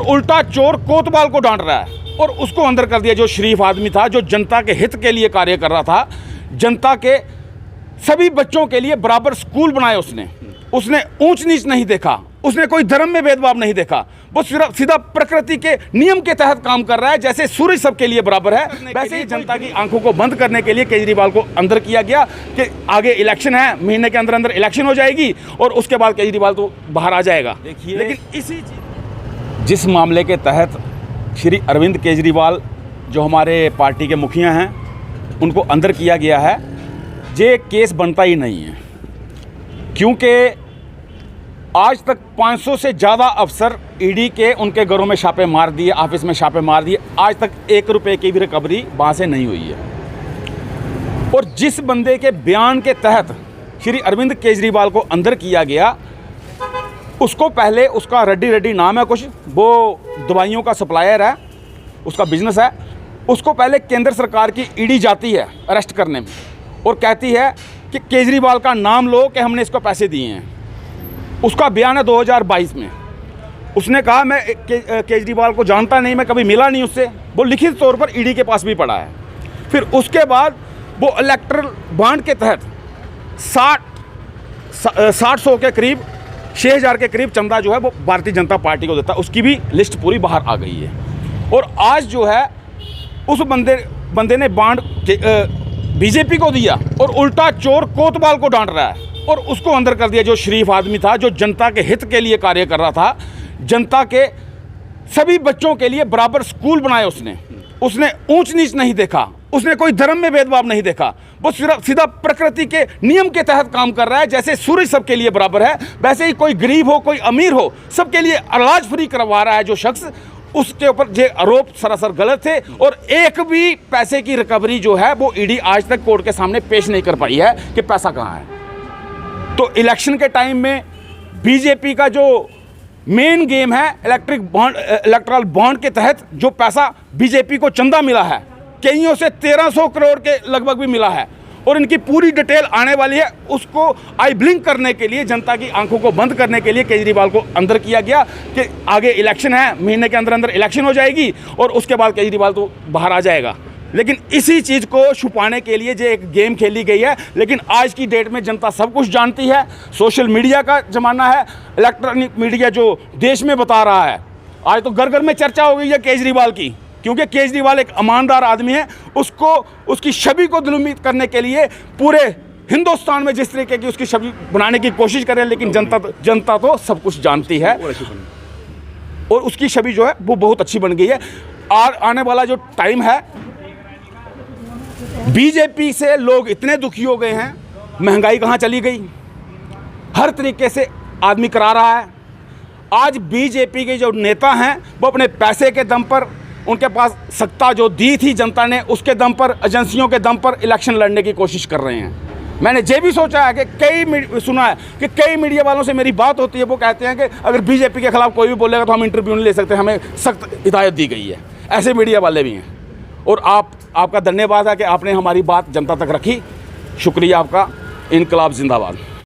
और उल्टा चोर कोतवाल को डांट रहा है और उसको अंदर कर दिया। जो शरीफ आदमी था, जो जनता के हित के लिए कार्य कर रहा था, जनता के सभी बच्चों के लिए बराबर स्कूल बनाए उसने ऊंच नीच नहीं देखा, उसने कोई धर्म में भेदभाव नहीं देखा, वो सिर्फ सीधा प्रकृति के नियम के तहत काम कर रहा है। जैसे सूरज सबके लिए बराबर है, वैसे ही जनता की आंखों को बंद करने के लिए केजरीवाल को अंदर किया गया कि आगे इलेक्शन है, महीने के अंदर अंदर इलेक्शन हो जाएगी और उसके बाद केजरीवाल तो बाहर आ जाएगा। लेकिन इसी जिस मामले के तहत श्री अरविंद केजरीवाल जो हमारे पार्टी के मुखिया हैं उनको अंदर किया गया है, ये केस बनता ही नहीं है, क्योंकि आज तक 500 से ज़्यादा अफसर ईडी के उनके घरों में छापे मार दिए, ऑफिस में छापे मार दिए, आज तक 1 रुपये की भी रिकवरी वहाँ से नहीं हुई है। और जिस बंदे के बयान के तहत श्री अरविंद केजरीवाल को अंदर किया गया, उसको पहले उसका रेड्डी नाम है कुछ, वो दवाइयों का सप्लायर है, उसका बिजनेस है, उसको पहले केंद्र सरकार की ईडी जाती है अरेस्ट करने में और कहती है कि केजरीवाल का नाम लो कि हमने इसको पैसे दिए हैं। उसका बयान है 2022 में, उसने कहा मैं केजरीवाल को जानता नहीं, मैं कभी मिला नहीं उससे, वो लिखित तौर पर ईडी के पास भी पड़ा है। फिर उसके बाद वो इलेक्टरल बॉन्ड के तहत 60 के करीब 6000 के करीब चंदा जो है वो भारतीय जनता पार्टी को देता है, उसकी भी लिस्ट पूरी बाहर आ गई है। और आज जो है उस बंदे ने बॉन्ड बीजेपी को दिया और उल्टा चोर कोतवाल को डांट रहा है और उसको अंदर कर दिया। जो शरीफ आदमी था, जो जनता के हित के लिए कार्य कर रहा था, जनता के सभी बच्चों के लिए बराबर स्कूल बनाए उसने ऊंच नीच नहीं देखा, उसने कोई धर्म में भेदभाव नहीं देखा, वो सिर्फ सीधा प्रकृति के नियम के तहत काम कर रहा है। जैसे सूरज सबके लिए बराबर है, वैसे ही कोई गरीब हो कोई अमीर हो, सबके लिए इलाज फ्री करवा रहा है जो शख्स, उसके ऊपर ये आरोप सरासर गलत थे। और एक भी पैसे की रिकवरी जो है वो ईडी आज तक कोर्ट के सामने पेश नहीं कर पाई है कि पैसा कहाँ है। तो इलेक्शन के टाइम में बीजेपी का जो मेन गेम है इलेक्ट्रल बॉन्ड के तहत जो पैसा बीजेपी को चंदा मिला है, कईयों से 1300 करोड़ के लगभग भी मिला है और इनकी पूरी डिटेल आने वाली है। उसको आई ब्लिंक करने के लिए, जनता की आंखों को बंद करने के लिए केजरीवाल को अंदर किया गया कि आगे इलेक्शन है, महीने के अंदर अंदर इलेक्शन हो जाएगी और उसके बाद केजरीवाल तो बाहर आ जाएगा। लेकिन इसी चीज़ को छुपाने के लिए जो एक गेम खेली गई है। लेकिन आज की डेट में जनता सब कुछ जानती है, सोशल मीडिया का ज़माना है, इलेक्ट्रॉनिक मीडिया जो देश में बता रहा है। आज तो घर घर में चर्चा हो गई है केजरीवाल की, क्योंकि केजरीवाल एक ईमानदार आदमी है। उसको उसकी छवि को दुर्मित करने के लिए पूरे हिंदुस्तान में जिस तरीके की उसकी छवि बनाने की कोशिश करें, लेकिन जनता तो सब कुछ जानती है और उसकी छवि जो है वो बहुत अच्छी बन गई है। और आने वाला जो टाइम है, बीजेपी से लोग इतने दुखी हो गए हैं, महंगाई कहाँ चली गई, हर तरीके से आदमी करा रहा है। आज बीजेपी के जो नेता हैं वो अपने पैसे के दम पर, उनके पास सत्ता जो दी थी जनता ने उसके दम पर, एजेंसियों के दम पर इलेक्शन लड़ने की कोशिश कर रहे हैं। मैंने ये भी सोचा है कि सुना है कि कई मीडिया वालों से मेरी बात होती है, वो कहते हैं कि अगर बीजेपी के खिलाफ कोई भी बोलेगा तो हम इंटरव्यू नहीं ले सकते, हमें सख्त हिदायत दी गई है। ऐसे मीडिया वाले भी हैं और आपका धन्यवाद है कि आपने हमारी बात जनता तक रखी। शुक्रिया आपका। इनकलाब जिंदाबाद।